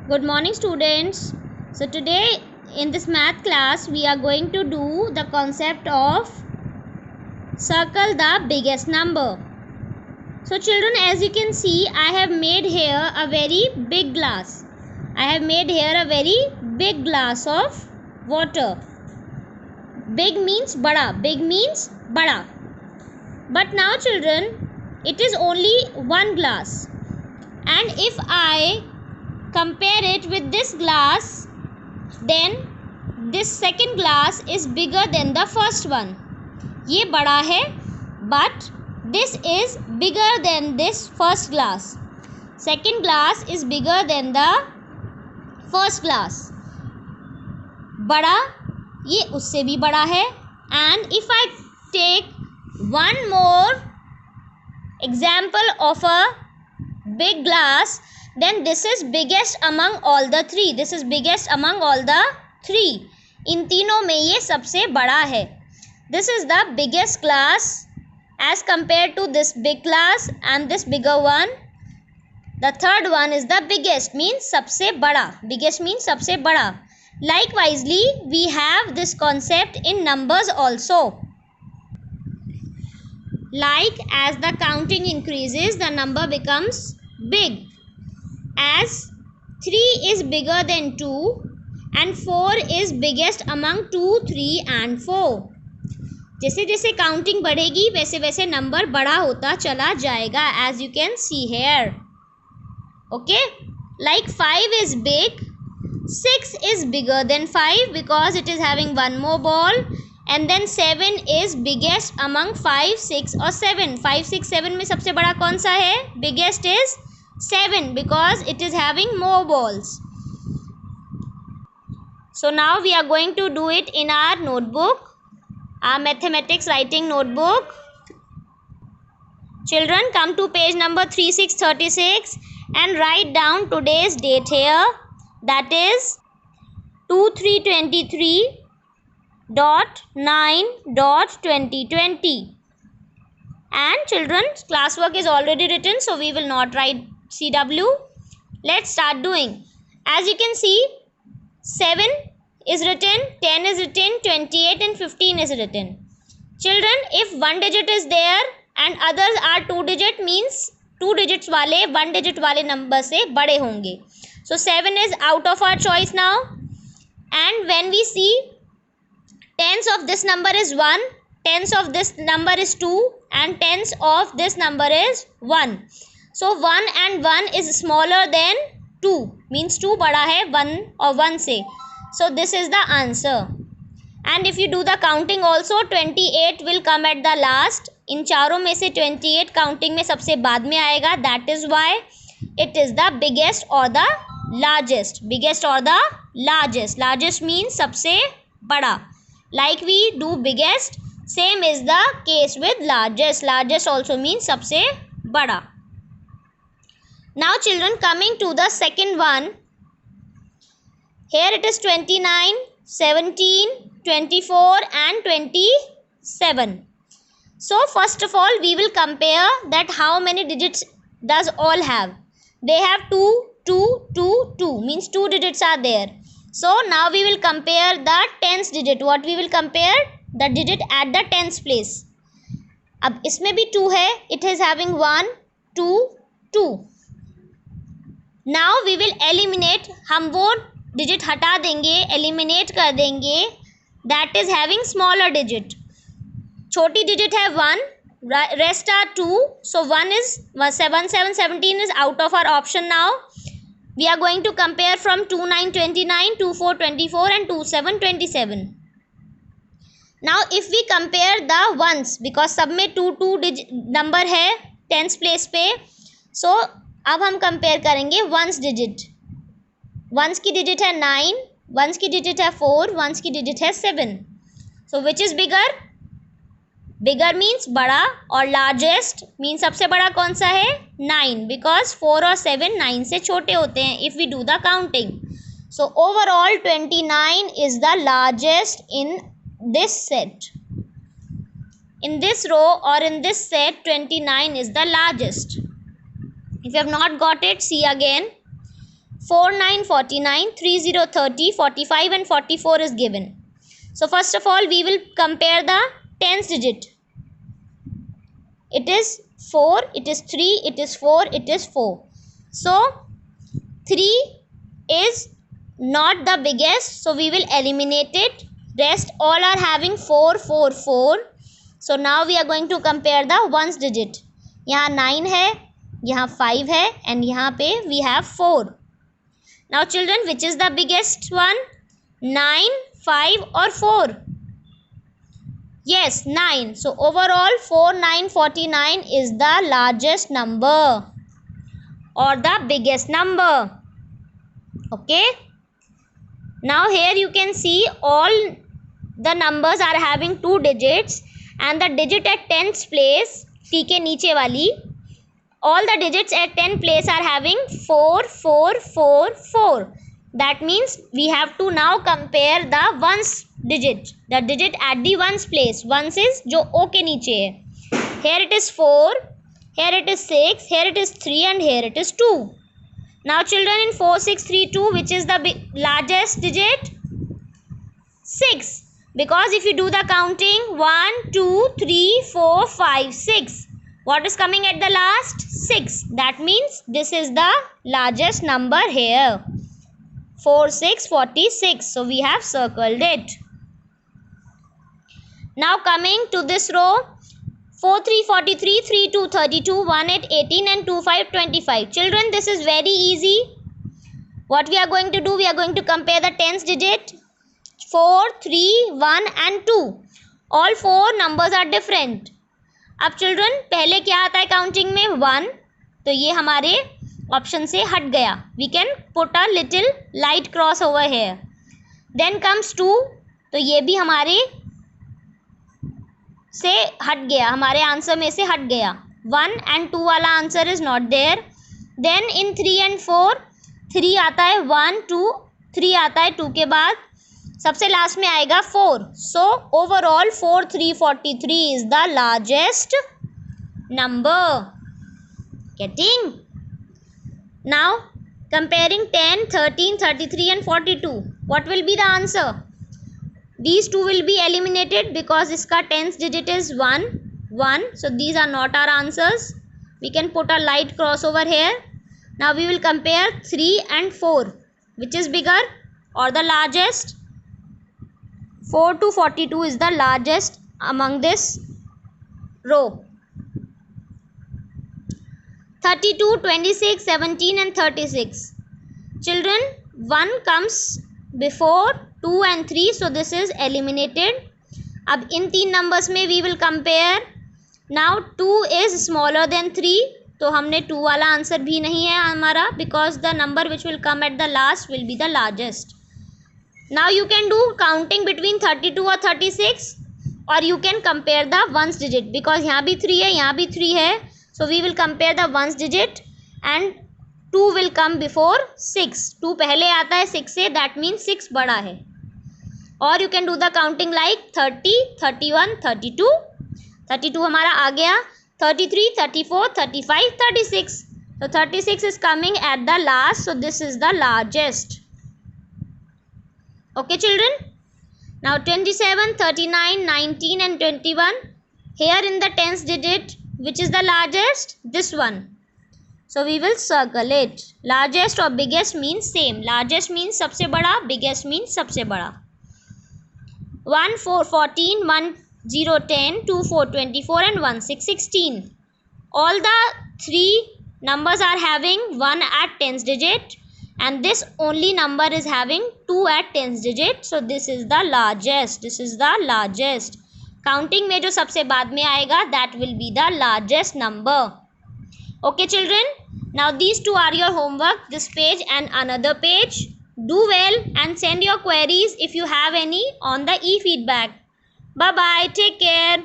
Good morning, students. So today in this math class we are going to do the concept of circle the biggest number. So children, as you can see, I have made here a very big glass. I have made here a very big glass of water. Big means bada. Big means bada. But now children, it is only one glass. And if I compare it with this glass, then this second glass is bigger than the first one. ये बड़ा है, but this is bigger than this first glass. Second glass is bigger than the first glass. बड़ा, ये उससे भी बड़ा है. And if I take one more example of a big glass, then this is biggest among all the three. This is biggest among all the three. इन तीनों में ये सबसे बड़ा है. This is the biggest glass as compared to this big glass and this bigger one. The third one is the biggest, means सबसे बड़ा. Biggest means सबसे बड़ा. Likewise, we have this concept in numbers also. Like as the counting increases, the number becomes big. As 3 is bigger than 2 and 4 is biggest among 2, 3 and 4. जैसे जैसे counting बढ़ेगी वैसे वैसे number बड़ा होता चला जाएगा, as you can see here. Okay, like 5 is big, 6 is bigger than 5 because it is having one more ball, and then 7 is biggest among 5, 6 or 7. 5, 6, 7 में सबसे बड़ा कौन सा है? Biggest is 7 because it is having more balls. So now we are going to do it in our notebook, our mathematics writing notebook. Children, come to page number 3636 and write down today's date here, that is 2323.9.2020. And children, classwork is already written, so we will not write CW. Let's start doing. As you can see, 7 is written, 10 is written, 28 and 15 is written. Children, if one digit is there and others are 2 digit, means 2 digits वाले 1 digit वाले number से बड़े होंगे. So 7 is out of our choice now. And when we see tens of this number is 1, tens of this number is 2 and tens of this number is 1. So 1 and 1 is smaller than 2, means 2 बड़ा है 1 और 1 से. So this is the answer. And if you do the counting also, 28 will come at the last. इन चारों में से 28 counting में सबसे बाद में आएगा. That is why it is the biggest or the largest. Biggest or the largest. Largest means सबसे बड़ा. Like we do biggest, same is the case with largest. Largest also means सबसे बड़ा. Now children, coming to the second one, here it is 29, 17, 24 and 27. So first of all, we will compare that how many digits does all have. They have 2, 2, 2, 2, means 2 digits are there. So now we will compare the tens digit. What we will compare? The digit at the tens place. अब इसमें भी 2 है. It is having 1, 2, 2. Now we will eliminate. हम वो digit हटा देंगे, eliminate कर देंगे. That is having smaller digit. छोटी digit है 1, rest are 2. So 1 is 7, 7, 17 is out of our option now. We are going to compare from 2, 9, 29, 2, 4, 24 and 2, 7, 27. Now if we compare the ones, because सब में 2, 2 number है tens place पे, so अब हम compare करेंगे ones digit. Once की digit है 9, once की डिजिट है 4, वंस की डिजिट है 7. सो which is bigger? Bigger means बड़ा और लार्जेस्ट मीन्स सबसे बड़ा कौन सा है? 9, बिकॉज 4 और 7 9 से छोटे होते हैं if we do the counting. So overall 29 is the largest in this set. In this row or in this set, 29 is the largest. If you have not got it, see again. 4, 9, 49, 3, 0, 30, 45 and 44 is given. So first of all, we will compare the tens digit. It is 4, it is 3, it is 4, it is 4. So 3 is not the biggest, so we will eliminate it. Rest all are having 4, 4, 4. So now we are going to compare the ones digit. यहाँ 9 है, यहाँ 5 है and यहाँ पे we have 4. Now children, which is the biggest one? 9, 5 or 4? Yes, 9. So overall 4, 9, 49 is the largest number or the biggest number. Okay. Now here you can see all the numbers are having 2 digits and the digit at 10th place, T के नीचे वाली, all the digits at 10th place are having 4, 4, 4, 4. That means we have to now compare the ones digit, the digit at the ones place. Ones is जो O के नीचे है. Here it is 4, here it is 6, here it is 3 and here it is 2. Now children, in 4, 6, 3, 2, which is the largest digit? 6. Because if you do the counting 1, 2, 3, 4, 5, 6. What is coming at the last? 6. That means this is the largest number here. 4, 6, 46. So we have circled it. Now coming to this row. 4, 3, 43, 3, 2, 32, 1, 8, 18 and 2, 5, 25. Children, this is very easy. What we are going to do? We are going to compare the tens digit. 4, 3, 1 and 2. All 4 numbers are different. अब children पहले क्या आता है counting में? 1. तो ये हमारे option से हट गया. We can put a little light cross over here. Then comes 2. तो ये भी हमारे से हट गया, हमारे आंसर में से हट गया. 1 and 2 वाला answer is not there. Then in 3 and 4, 3 आता है 1, 2, 3 आता है 2 के बाद, सबसे लास्ट में आएगा 4. So overall 4, 3, 43 is the largest number. Getting? Now comparing 10, 13, 33 and 42. What will be the answer? These two will be eliminated because iska tens digit is 1, 1. So these are not our answers. We can put a light cross over here. Now we will compare 3 and 4. Which is bigger or the largest? 4 to 42 is the largest among this row. 32, 26, 17 and 36. Children, 1 comes before 2 and 3, so this is eliminated. अब इन 3 numbers में we will compare. Now 2 is smaller than 3, तो हमने 2 वाला answer भी नहीं है हमारा, because the number which will come at the last will be the largest. Now you can do counting between 32 or 36, or you can compare the ones digit, because यहाँ भी 3 है, यहाँ भी 3 है. So we will compare the ones digit and 2 will come before 6. 2 पहले आता है 6 से, that means 6 बड़ा है. और you can do the counting like 30, 31, 32. 32 हमारा आ गया. 33, 34, 35, 36. So 36 is coming at the last. So this is the largest. Okay children. Now 27, 39, 19 and 21. Here in the tens digit, which is the largest? This one. So we will circle it. Largest or biggest means same. Largest means सबसे बड़ा, biggest means सबसे बड़ा. 1, 4, 14, 1, 0, 10, 2, 4, 24 and 1, 6, 16. All the 3 numbers are having 1 at tens digit and this only number is having 2 at tens digit. So this is the largest. This is the largest. Counting में जो सबसे बाद में आएगा, that will be the largest number. Okay children. Now these two are your homework. This page and another page. Do well and send your queries if you have any on the e-feedback. Bye bye. Take care.